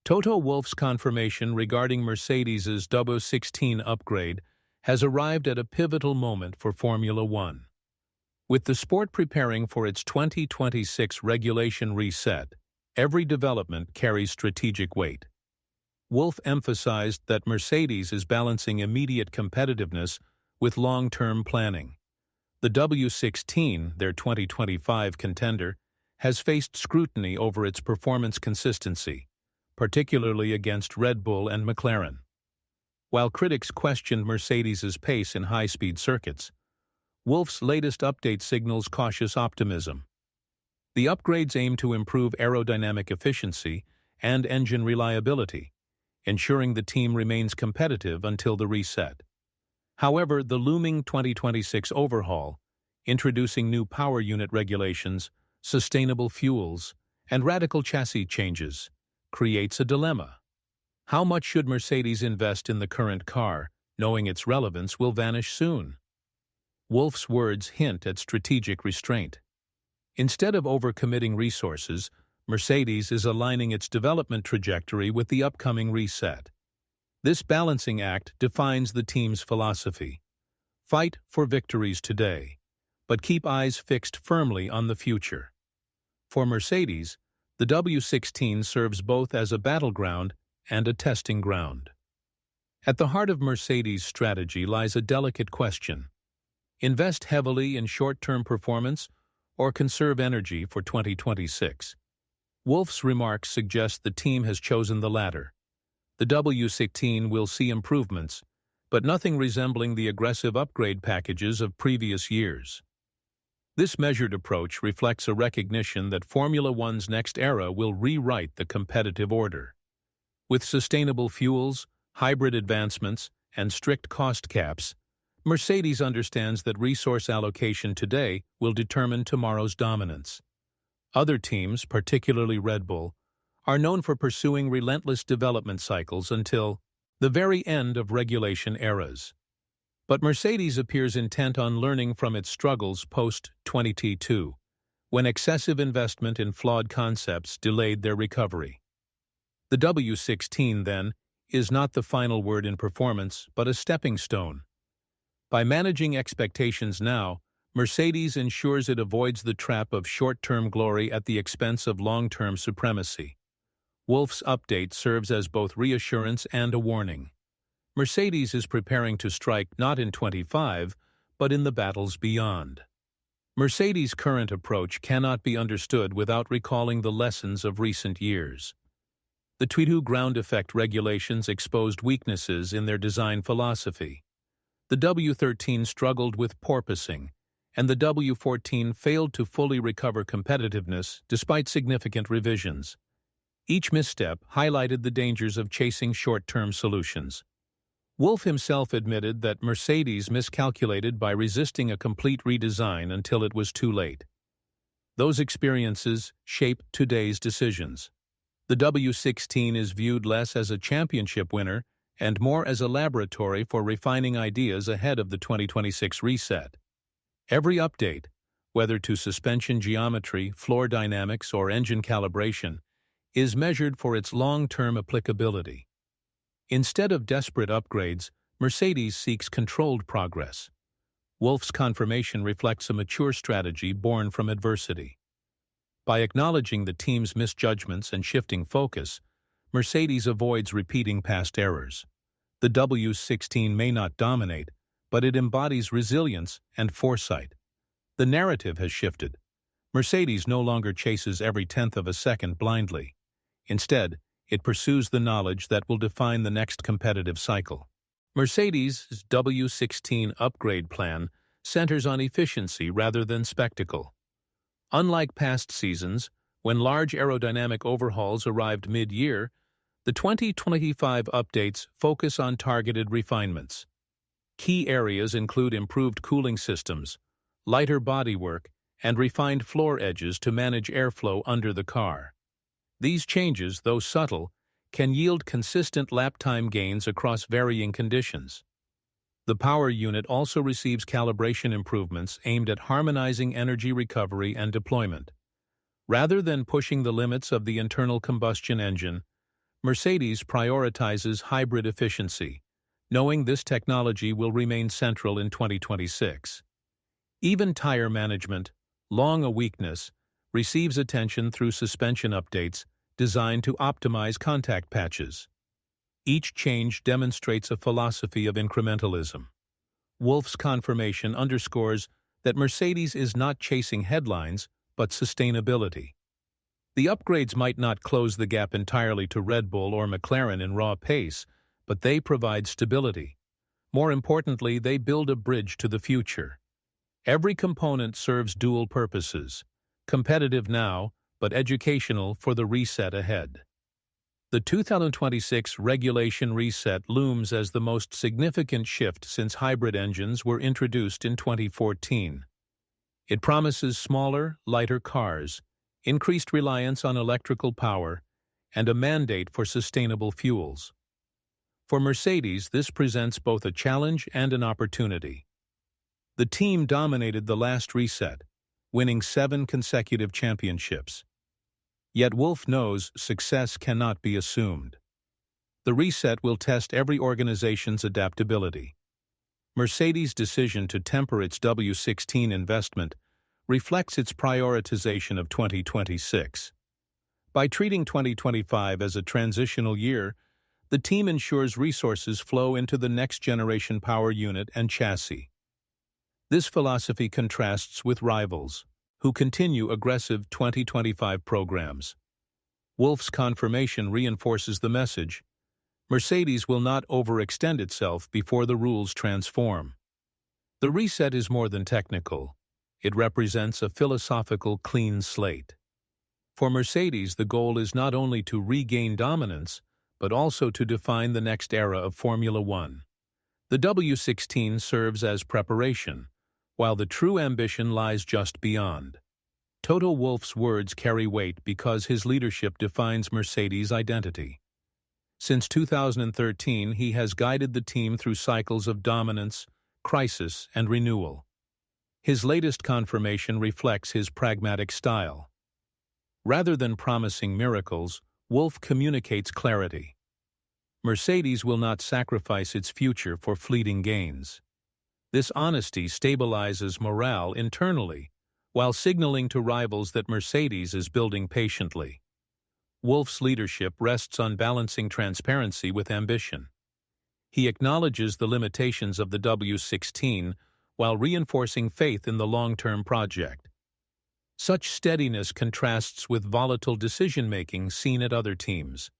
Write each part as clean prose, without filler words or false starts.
Toto Wolff's confirmation regarding Mercedes's W16 upgrade has arrived at a pivotal moment for Formula One. With the sport preparing for its 2026 regulation reset, every development carries strategic weight. Wolff emphasized that Mercedes is balancing immediate competitiveness with long-term planning. The W16, their 2025 contender, has faced scrutiny over its performance consistency, particularly against Red Bull and McLaren. While critics questioned Mercedes's pace in high-speed circuits, Wolff's latest update signals cautious optimism. The upgrades aim to improve aerodynamic efficiency and engine reliability, ensuring the team remains competitive until the reset. However, the looming 2026 overhaul, introducing new power unit regulations, sustainable fuels, and radical chassis changes, creates a dilemma. How much should Mercedes invest in the current car, knowing its relevance will vanish soon? Wolff's words hint at strategic restraint. Instead of overcommitting resources, Mercedes is aligning its development trajectory with the upcoming reset. This balancing act defines the team's philosophy. Fight for victories today, but keep eyes fixed firmly on the future. For Mercedes, the W16 serves both as a battleground and a testing ground. At the heart of Mercedes' strategy lies a delicate question: invest heavily in short-term performance or conserve energy for 2026? Wolff's remarks suggest the team has chosen the latter. The W16 will see improvements, but nothing resembling the aggressive upgrade packages of previous years. This measured approach reflects a recognition that Formula One's next era will rewrite the competitive order. With sustainable fuels, hybrid advancements, and strict cost caps, Mercedes understands that resource allocation today will determine tomorrow's dominance. Other teams, particularly Red Bull, are known for pursuing relentless development cycles until the very end of regulation eras. But Mercedes appears intent on learning from its struggles post-2022, when excessive investment in flawed concepts delayed their recovery. The W16, then, is not the final word in performance, but a stepping stone. By managing expectations now, Mercedes ensures it avoids the trap of short-term glory at the expense of long-term supremacy. Wolff's update serves as both reassurance and a warning. Mercedes is preparing to strike not in 25, but in the battles beyond. Mercedes' current approach cannot be understood without recalling the lessons of recent years. The 22 ground effect regulations exposed weaknesses in their design philosophy. The W13 struggled with porpoising, and the W14 failed to fully recover competitiveness despite significant revisions. Each misstep highlighted the dangers of chasing short-term solutions. Wolff himself admitted that Mercedes miscalculated by resisting a complete redesign until it was too late. Those experiences shape today's decisions. The W16 is viewed less as a championship winner and more as a laboratory for refining ideas ahead of the 2026 reset. Every update, whether to suspension geometry, floor dynamics, or engine calibration, is measured for its long-term applicability. Instead of desperate upgrades, Mercedes seeks controlled progress. Wolff's confirmation reflects a mature strategy born from adversity. By acknowledging the team's misjudgments and shifting focus, Mercedes avoids repeating past errors. The W16 may not dominate, but it embodies resilience and foresight. The narrative has shifted. Mercedes no longer chases every tenth of a second blindly. Instead, it pursues the knowledge that will define the next competitive cycle. Mercedes' W16 upgrade plan centers on efficiency rather than spectacle. Unlike past seasons, when large aerodynamic overhauls arrived mid-year, the 2025 updates focus on targeted refinements. Key areas include improved cooling systems, lighter bodywork, and refined floor edges to manage airflow under the car. These changes, though subtle, can yield consistent lap time gains across varying conditions. The power unit also receives calibration improvements aimed at harmonizing energy recovery and deployment. Rather than pushing the limits of the internal combustion engine, Mercedes prioritizes hybrid efficiency, knowing this technology will remain central in 2026. Even tire management, long a weakness, receives attention through suspension updates designed to optimize contact patches. Each change demonstrates a philosophy of incrementalism. Wolff's confirmation underscores that Mercedes is not chasing headlines, but sustainability. The upgrades might not close the gap entirely to Red Bull or McLaren in raw pace, but they provide stability. More importantly, they build a bridge to the future. Every component serves dual purposes, competitive now, but educational for the reset ahead. The 2026 regulation reset looms as the most significant shift since hybrid engines were introduced in 2014. It promises smaller, lighter cars, increased reliance on electrical power, and a mandate for sustainable fuels. For Mercedes, this presents both a challenge and an opportunity. The team dominated the last reset, winning 7 consecutive championships. Yet Wolff knows success cannot be assumed. The reset will test every organization's adaptability. Mercedes' decision to temper its W16 investment reflects its prioritization of 2026. By treating 2025 as a transitional year, the team ensures resources flow into the next-generation power unit and chassis. This philosophy contrasts with rivals, who continue aggressive 2025 programs. Wolff's confirmation reinforces the message: Mercedes will not overextend itself before the rules transform. The reset is more than technical. It represents a philosophical clean slate. For Mercedes, the goal is not only to regain dominance, but also to define the next era of Formula One. The W16 serves as preparation, while the true ambition lies just beyond. Toto Wolff's words carry weight because his leadership defines Mercedes' identity. Since 2013, he has guided the team through cycles of dominance, crisis, and renewal. His latest confirmation reflects his pragmatic style. Rather than promising miracles, Wolff communicates clarity. Mercedes will not sacrifice its future for fleeting gains. This honesty stabilizes morale internally, while signaling to rivals that Mercedes is building patiently. Wolff's leadership rests on balancing transparency with ambition. He acknowledges the limitations of the W16 while reinforcing faith in the long-term project. Such steadiness contrasts with volatile decision-making seen at other teams.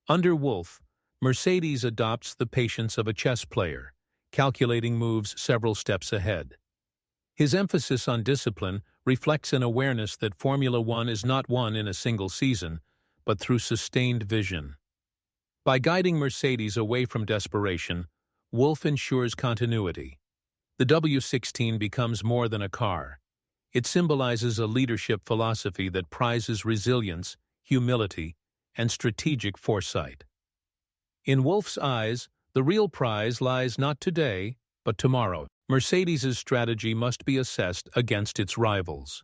Under Wolff, Mercedes adopts the patience of a chess player, calculating moves several steps ahead. His emphasis on discipline reflects an awareness that Formula One is not won in a single season, but through sustained vision. By guiding Mercedes away from desperation, Wolff ensures continuity. The W16 becomes more than a car. It symbolizes a leadership philosophy that prizes resilience, humility, and strategic foresight. In Wolff's eyes, the real prize lies not today, but tomorrow. Mercedes' strategy must be assessed against its rivals.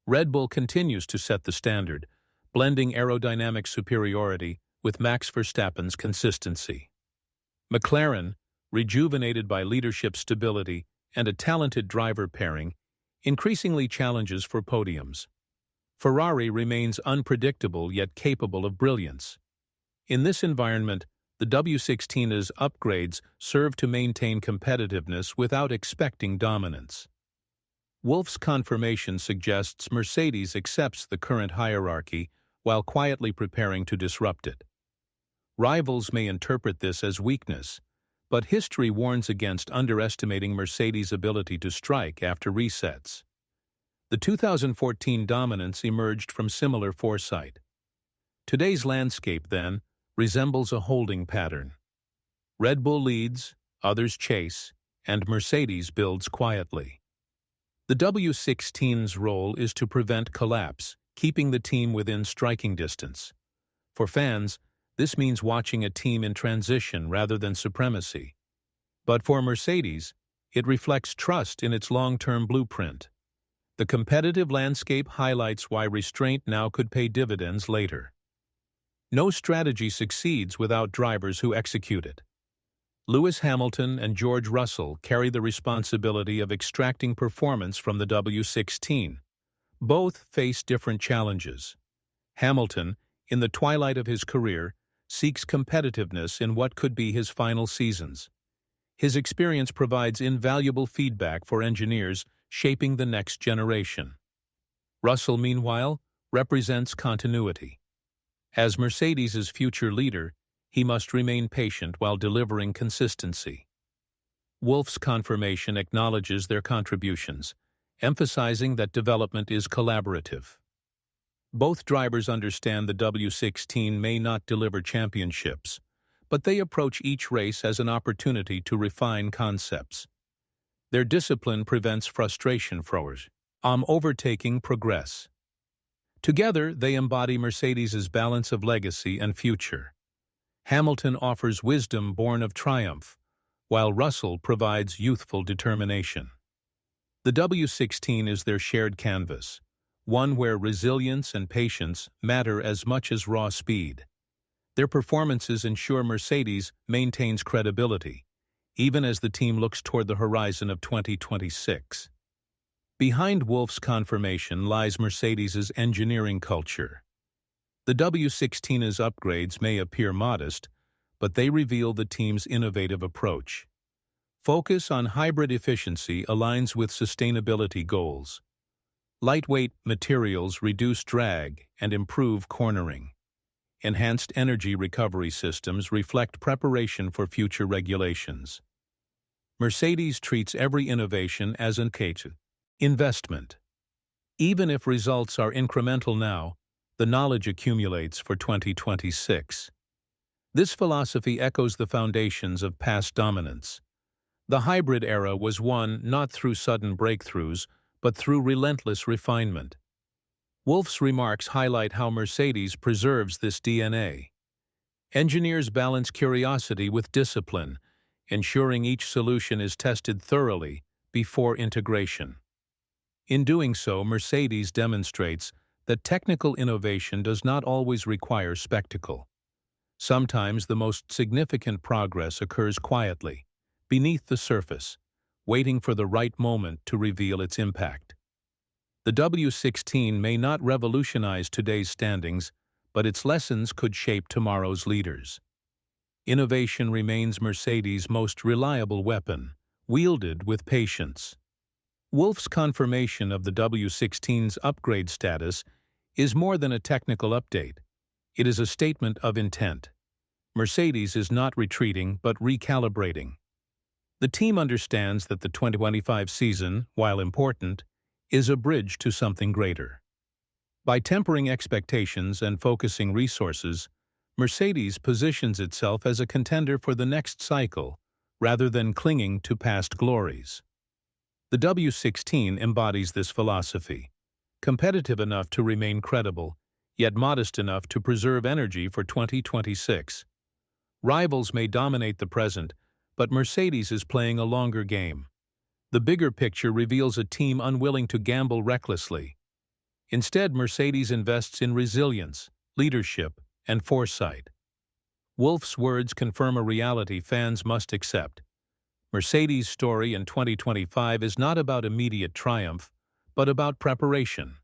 Red Bull continues to set the standard, blending aerodynamic superiority with Max Verstappen's consistency. McLaren, rejuvenated by leadership stability and a talented driver pairing, increasingly challenges for podiums. Ferrari remains unpredictable yet capable of brilliance. In this environment, the W16's upgrades serve to maintain competitiveness without expecting dominance. Wolff's confirmation suggests Mercedes accepts the current hierarchy while quietly preparing to disrupt it. Rivals may interpret this as weakness, but history warns against underestimating Mercedes' ability to strike after resets. The 2014 dominance emerged from similar foresight. Today's landscape, then, resembles a holding pattern. Red Bull leads, others chase, and Mercedes builds quietly. The W16's role is to prevent collapse, keeping the team within striking distance. For fans, this means watching a team in transition rather than supremacy. But for Mercedes, it reflects trust in its long-term blueprint. The competitive landscape highlights why restraint now could pay dividends later. No strategy succeeds without drivers who execute it. Lewis Hamilton and George Russell carry the responsibility of extracting performance from the W16. Both face different challenges. Hamilton, in the twilight of his career, seeks competitiveness in what could be his final seasons. His experience provides invaluable feedback for engineers shaping the next generation. Russell, meanwhile, represents continuity. As Mercedes's future leader, he must remain patient while delivering consistency. Wolff's confirmation acknowledges their contributions, emphasizing that development is collaborative. Both drivers understand the W16 may not deliver championships, but they approach each race as an opportunity to refine concepts. Their discipline prevents frustration from overtaking progress. Together, they embody Mercedes's balance of legacy and future. Hamilton offers wisdom born of triumph, while Russell provides youthful determination. The W16 is their shared canvas, one where resilience and patience matter as much as raw speed. Their performances ensure Mercedes maintains credibility, even as the team looks toward the horizon of 2026. Behind Wolff's confirmation lies Mercedes's engineering culture. The W16's upgrades may appear modest, but they reveal the team's innovative approach. Focus on hybrid efficiency aligns with sustainability goals. Lightweight materials reduce drag and improve cornering. Enhanced energy recovery systems reflect preparation for future regulations. Mercedes treats every innovation as an investment. Even if results are incremental now, the knowledge accumulates for 2026. This philosophy echoes the foundations of past dominance. The hybrid era was won not through sudden breakthroughs, but through relentless refinement. Wolff's remarks highlight how Mercedes preserves this DNA. Engineers balance curiosity with discipline, ensuring each solution is tested thoroughly before integration. In doing so, Mercedes demonstrates that technical innovation does not always require spectacle. Sometimes the most significant progress occurs quietly, beneath the surface, waiting for the right moment to reveal its impact. The W16 may not revolutionize today's standings, but its lessons could shape tomorrow's leaders. Innovation remains Mercedes' most reliable weapon, wielded with patience. Wolff's confirmation of the W16's upgrade status is more than a technical update. It is a statement of intent. Mercedes is not retreating but recalibrating. The team understands that the 2025 season, while important, is a bridge to something greater. By tempering expectations and focusing resources, Mercedes positions itself as a contender for the next cycle, rather than clinging to past glories. The W16 embodies this philosophy, competitive enough to remain credible, yet modest enough to preserve energy for 2026. Rivals may dominate the present, but Mercedes is playing a longer game. The bigger picture reveals a team unwilling to gamble recklessly. Instead, Mercedes invests in resilience, leadership, and foresight. Wolff's words confirm a reality fans must accept. Mercedes' story in 2025 is not about immediate triumph, but about preparation.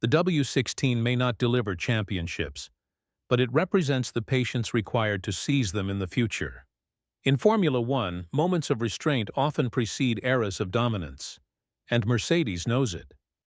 The W16 may not deliver championships, but it represents the patience required to seize them in the future. In Formula One, moments of restraint often precede eras of dominance, and Mercedes knows it.